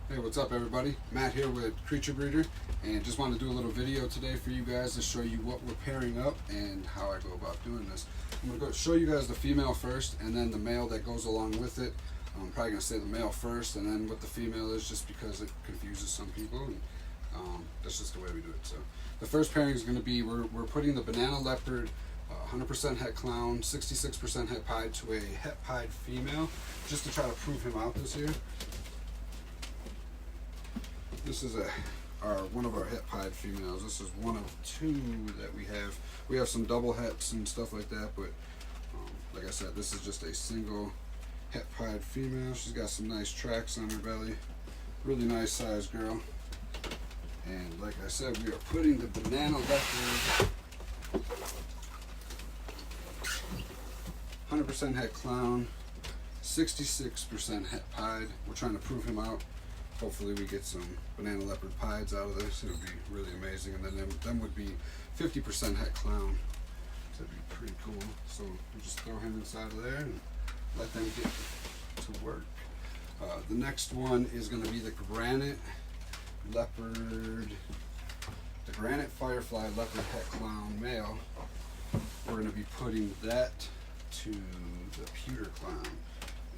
Hey, what's up everybody? Matt here with Creature Breeder, and just wanted to do a little video today for you guys to show you what we're pairing up and how I go about doing this. I'm going to go show you guys the female first and then the male that goes along with it. I'm probably going to say the male first and then what the female is, just because it confuses some people, and that's just the way we do it. So the first pairing is going to be, we're putting the banana leopard 100% het clown, 66% het pied to a het pied female, just to try to prove him out this year. This is one of our het pied females. This is one of two that we have. We have some double hets and stuff like that, but like I said, this is just a single het pied female. She's got some nice tracks on her belly. Really nice size girl. And like I said, we are putting the banana leopard 100% het clown, 66% het pied. We're trying to prove him out. Hopefully we get some banana leopard pieds out of this. It would be really amazing. And then them would be 50% het clown. So that'd be pretty cool. So we just throw him inside of there and let them get to work. The next one is going to be the granite leopard, the granite firefly leopard het clown male. We're going to be putting that to the pewter clown.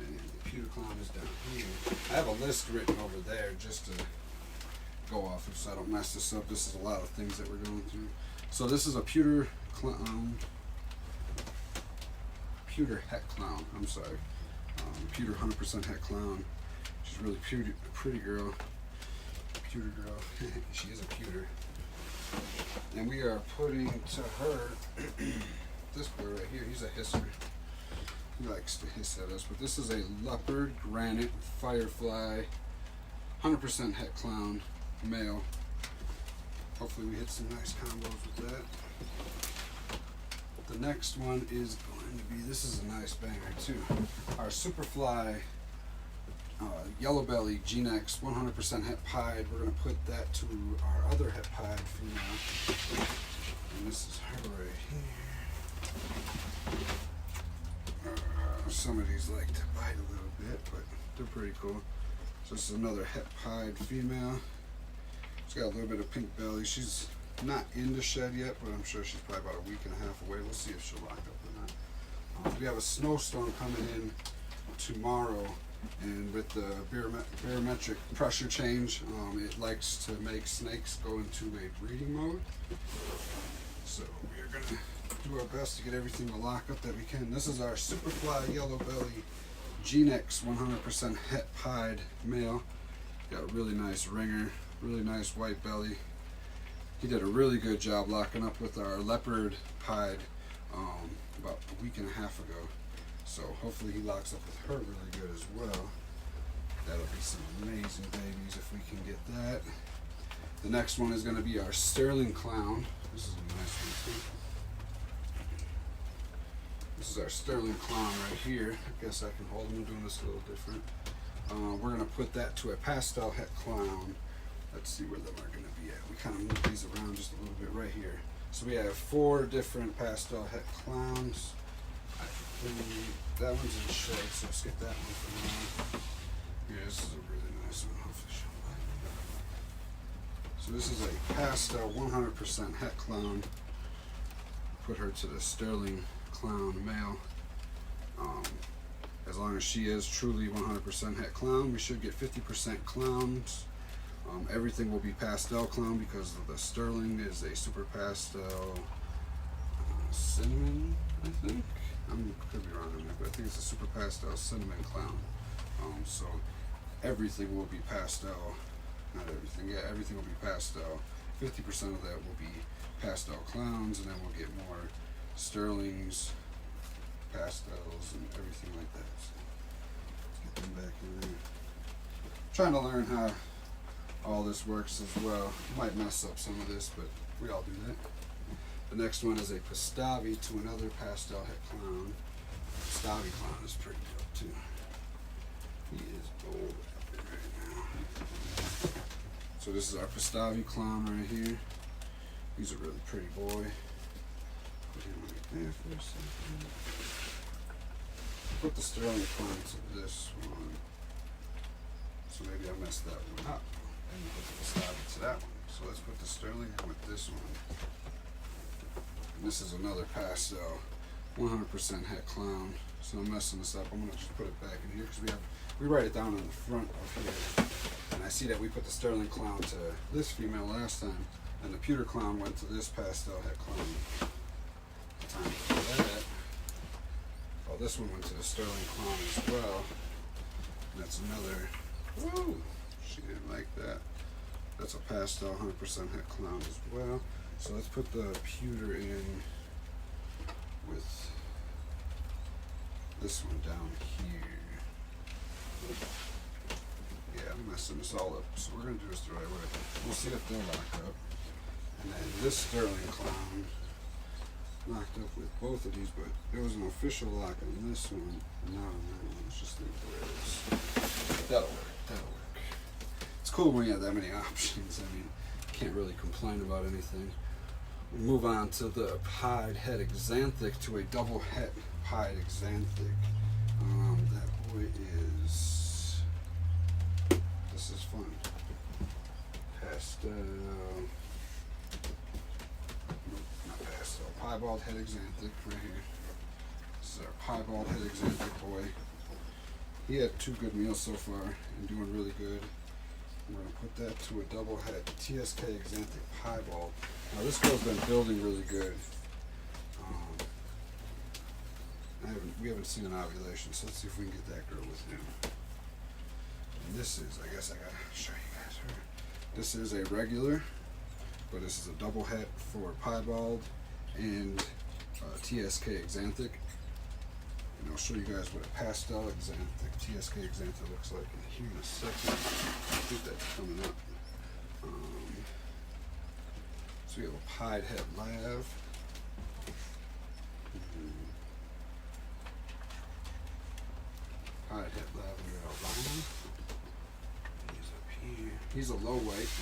And the pewter clown is down here. I have a list written over there just to go off of so I don't mess this up. This is a lot of things that we're going through. So this is a pewter clown, pewter het clown, I'm sorry. Pewter 100% het clown. She's really pretty girl. Pewter girl. She is a pewter. And we are putting to her this boy right here. He's a hisser. He likes to hiss at us, but this is a leopard granite firefly 100% het clown male. Hopefully we hit some nice combos with that. The next one is going to be, this is a nice banger too, our Superfly yellow belly G-Nex 100% het pied. We're going to put that to our other het pied female, and this is her right here. Some of these like to bite a little bit, but they're pretty cool. So this is another het pied female. She's got a little bit of pink belly. She's not in the shed yet, but I'm sure she's probably about a week and a half away. We'll see if she'll lock up or not. We have a snowstorm coming in tomorrow, and with the barometric pressure change, it likes to make snakes go into a breeding mode. So we're gonna do our best to get everything to lock up that we can. This is our Superfly yellow belly G-Nex 100% het pied male. Got a really nice ringer, really nice white belly. He did a really good job locking up with our leopard pied about a week and a half ago. So hopefully he locks up with her really good as well. That'll be some amazing babies if we can get that. The next one is going to be our sterling clown. This is a nice one too. This is our sterling clown right here. I guess I can hold him. I'm doing this a little different. We're going to put that to a pastel het clown. Let's see where them are going to be at. We kind of move these around just a little bit right here. So we have 4 different pastel het clowns. I believe that one's in shade, so skip that one for now. Yeah, this is a really nice one. Hopefully she'll like it. So this is a pastel 100% het clown. Put her to the sterling clown male. As long as she is truly 100% het clown, we should get 50% clowns. Everything will be pastel clown because the sterling is a super pastel cinnamon, I think. I could be wrong on that, but I think it's a super pastel cinnamon clown. So everything will be pastel. Not everything, yeah, everything will be pastel. 50% of that will be pastel clowns, and then we'll get more sterlings, pastels, and everything like that. So let's get them back in there. Trying to learn how all this works as well. Might mess up some of this, but we all do that. The next one is a Pastavi to another pastel het clown. Pastavi clown is pretty dope too. He is bold out there right now. So this is our Pastavi clown right here. He's a really pretty boy. Put him right there for a second. Put the sterling clown to this one. So maybe I messed that one up and put the stop to that one. So let's put the sterling with this one. And this is another pastel, 100% het clown. So I'm messing this up. I'm gonna just put it back in here because we write it down on the front of here. And I see that we put the sterling clown to this female last time, and the pewter clown went to this pastel het clown. Time for that. Oh, this one went to the sterling clown as well. And that's another. Woo! She didn't like that. That's a pastel 100% het clown as well. So let's put the pewter in with this one down here. Yeah, I'm messing this all up. So we're going to do this the right way. We'll see if they'll lock up. And then this sterling clown locked up with both of these, but there was an official lock on this one, and not on that one. Let's just leave it where it is. That'll work. That'll work. It's cool when you have that many options. I mean, can't really complain about anything. We move on to the pied het exanthic, to a double het pied exanthic. That boy is. This is fun. Pastel. Nope, not pastel. Piebald het exanthic right here. This is our piebald het exanthic boy. He had 2 good meals so far and doing really good. We're going to put that to a double het TSK exanthic piebald. Now this girl's been building really good. We haven't seen an ovulation, so let's see if we can get that girl with him. And this is, I guess I gotta show you guys her. This is a regular, but this is a double het for piebald and TSK exanthic. And I'll show you guys what a pastel exanthic, TSK exanthic looks like in here in a second. I think that's coming up. So we have a pied het lav. Pied het lavender albino. He's up here. He's a low white,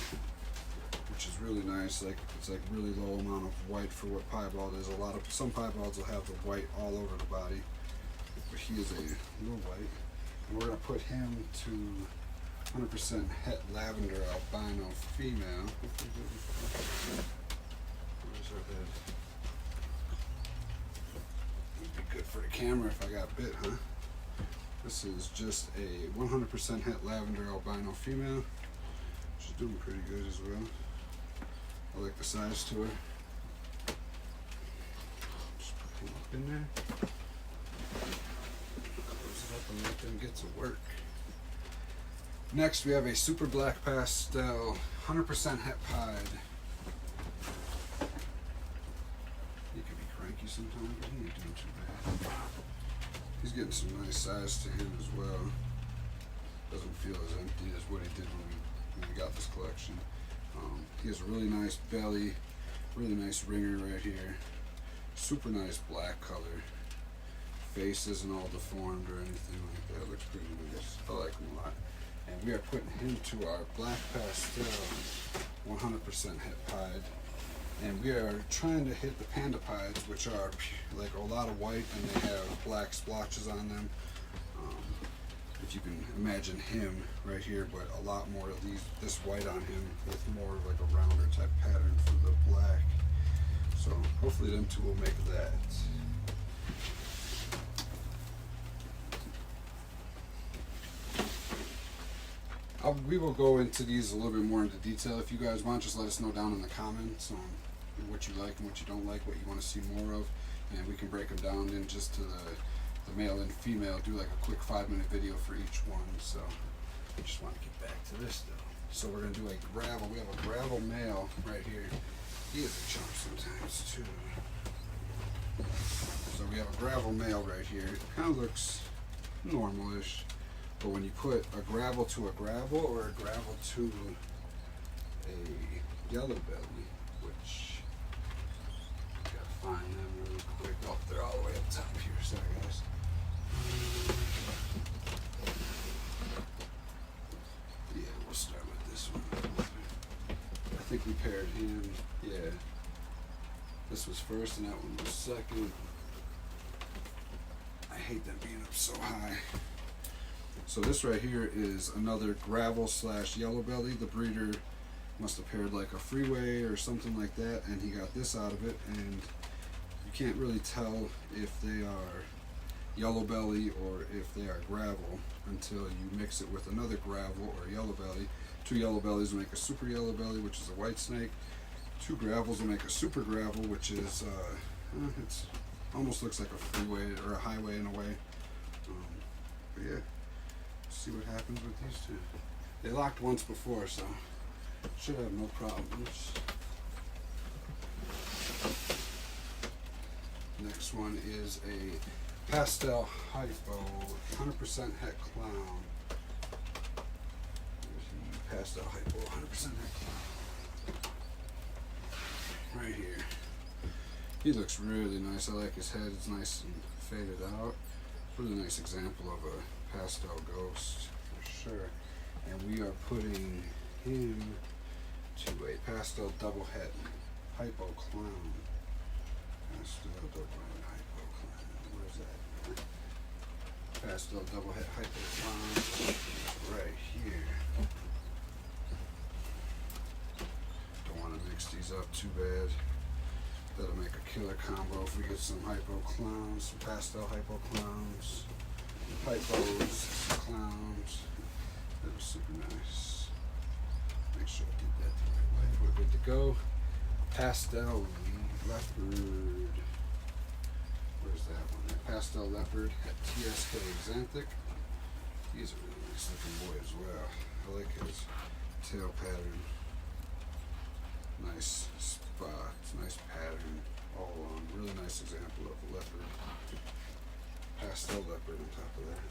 which is really nice. Like it's like really low amount of white for what piebald is. Some piebalds will have the white all over the body, but he is a low white. And we're gonna put him to 100% het lavender albino female. Where's our head? Would be good for the camera if I got bit, huh? This is just a 100% het lavender albino female. She's doing pretty good as well. I like the size to her. Just put him up in there. Close it up and let them get to work. Next we have a super black pastel 100% het pied. He can be cranky sometimes, but he ain't doing too bad. He's getting some nice size to him as well. Doesn't feel as empty as what he did when we got this collection. He has a really nice belly, really nice ringer right here. Super nice black color. Face isn't all deformed or anything like that. Looks pretty nice. I like him a lot. And we are putting him to our black pastel 100% het pied. And we are trying to hit the panda pieds, which are like a lot of white and they have black splotches on them. If you can imagine him right here, but a lot more of this white on him with more of like a rounder type pattern for the black. So hopefully them two will make that. We will go into these a little bit more into detail. If you guys want, just let us know down in the comments what you like and what you don't like, what you want to see more of, and we can break them down in just to the male and female, do like a quick 5-minute video for each one. So I just want to get back to this though. So we're going to do a gravel. We have a gravel male right here. He is a chump sometimes too. So we have a gravel male right here. It kind of looks normal-ish. But when you put a gravel to a gravel or a gravel to a yellow belly, which I gotta find them really quick. Oh, they're all the way up top here. Sorry, guys. Yeah, we'll start with this one. I think we paired him. Yeah, this was first and that one was second. I hate them being up so high. So this right here is another gravel / yellow belly. The breeder must have paired like a freeway or something like that, and he got this out of it, and you can't really tell if they are yellow belly or if they are gravel until you mix it with another gravel or yellow belly. 2 yellow bellies will make a super yellow belly, which is a white snake. 2 gravels will make a super gravel, which is it's almost looks like a freeway or a highway in a way. But yeah, see what happens with these 2. They locked once before, so should have no problems. Next one is a pastel hypo, 100% het clown. Pastel hypo, 100% het clown. Right here. He looks really nice. I like his head. It's nice and faded out. Really nice example of a pastel ghost for sure. And we are putting him to a pastel double het hypo clown. Pastel double het hypo clown. Where's that? Pastel double het hypo clown. Right here. Don't want to mix these up too bad. That'll make a killer combo if we get some hypo clowns, some pastel hypo clowns, hypos, some clowns. That was super nice. Make sure I did that the right way. We're good to go. Pastel leopard. Where's that one? Pastel leopard at TSK Xanthic. He's a really nice looking boy as well. I like his tail pattern. Nice spots, nice pattern all along. Really nice example of a leopard. Pastel leopard on top of that.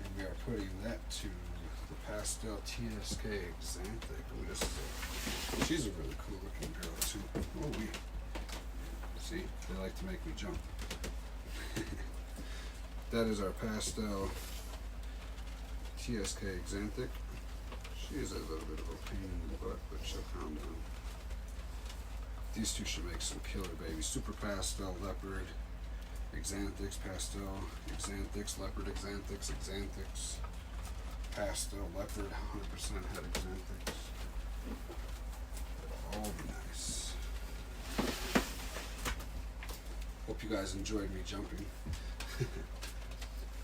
And we are putting that to the pastel TSK Xanthic. Ooh, she's a really cool looking girl too. Oh, see, they like to make me jump. That is our pastel TSK Xanthic. She is a little bit of a pain in the butt, but she'll calm down. These 2 should make some killer babies. Super pastel leopard, Xanthics, pastel, Xanthics, leopard, Xanthics, Xanthics, pastel leopard, 100% het Xanthics. All be nice. Hope you guys enjoyed me jumping.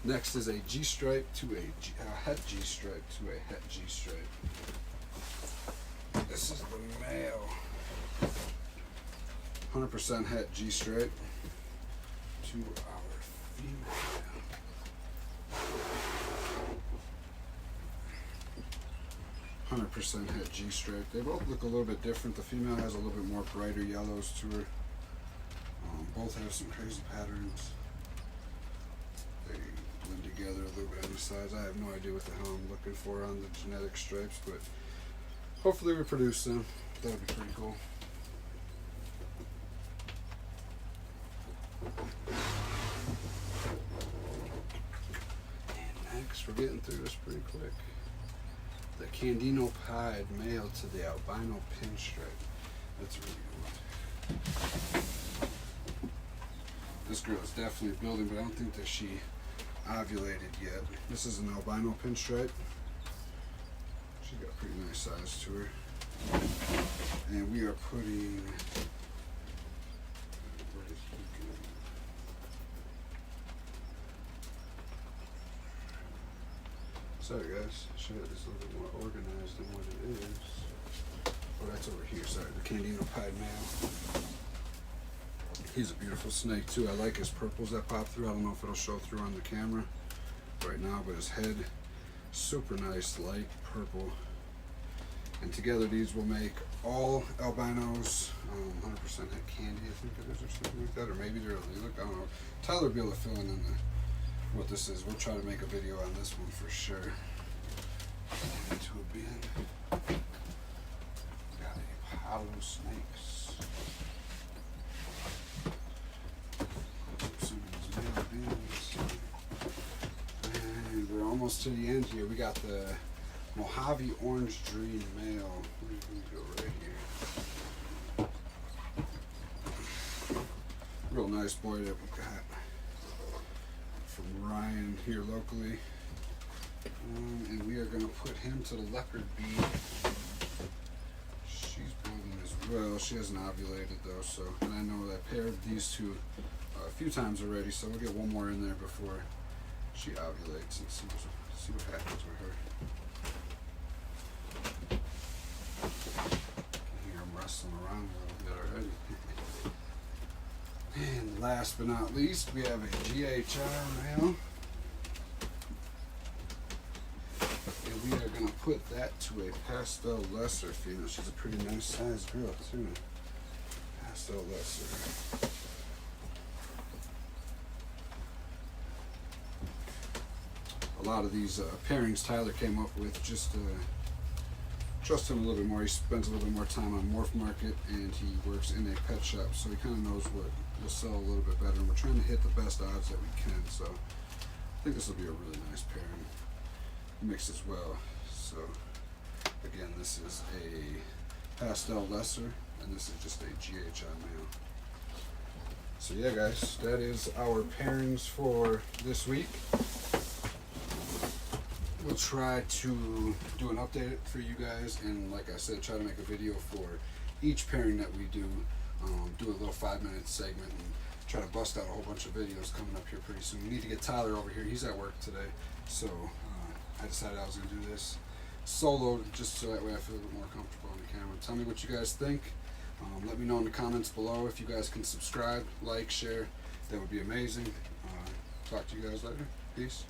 Next is a G-stripe to a het G-stripe to a het G-stripe. This is the male. 100% het G-stripe to our female. 100% het G-stripe. They both look a little bit different. The female has a little bit more brighter yellows to her. Both have some crazy patterns. They blend together a little bit on the sides. I have no idea what the hell I'm looking for on the genetic stripes, but hopefully we produce them. That would be pretty cool. And next, we're getting through this pretty quick. The Candino pied male to the albino pinstripe. That's really good. This girl is definitely building, but I don't think that she ovulated yet. This is an albino pinstripe. She's got a pretty nice size to her. And we are putting, where did he go? Sorry guys, I should have this a little bit more organized than what it is. Oh, that's over here, sorry, the Candino pied male. He's a beautiful snake too. I like his purples that pop through. I don't know if it'll show through on the camera right now, but his head, super nice, light purple. And together these will make all albinos, 100% het candy, I think it is, or something like that. Or maybe they're a lilac, I don't know. Tyler will be able to fill in what this is. We'll try to make a video on this one for sure. Into a bin. Got a Apollo snakes. And we're almost to the end here. We got the Mojave Orange Dream male. Where did we go? Right here. Real nice boy that we got from Ryan here locally. And we are going to put him to the leopard bee. She's building as well. She hasn't ovulated though, so, and I know that I paired these two a few times already, so we'll get one more in there before she ovulates and see what happens with her. I hear him wrestling around a little bit already. And last but not least, we have a GHI male. And we are going to put that to a pastel lesser female. She's a pretty nice sized girl too. Pastel lesser. A lot of these pairings Tyler came up with just trust him a little bit more. He spends a little bit more time on Morph Market, and he works in a pet shop, so he kind of knows what will sell a little bit better. And we're trying to hit the best odds that we can, so I think this will be a really nice pairing mix as well. So again, this is a pastel lesser, and this is just a GHI male. So yeah, guys, that is our pairings for this week. We'll try to do an update for you guys, and like I said, try to make a video for each pairing that we do. Do a little 5-minute segment and try to bust out a whole bunch of videos coming up here pretty soon. We need to get Tyler over here. He's at work today, so I decided I was going to do this solo, just so that way I feel a little more comfortable on the camera. Tell me what you guys think. Let me know in the comments below. If you guys can subscribe, like, share, that would be amazing. Talk to you guys later. Peace.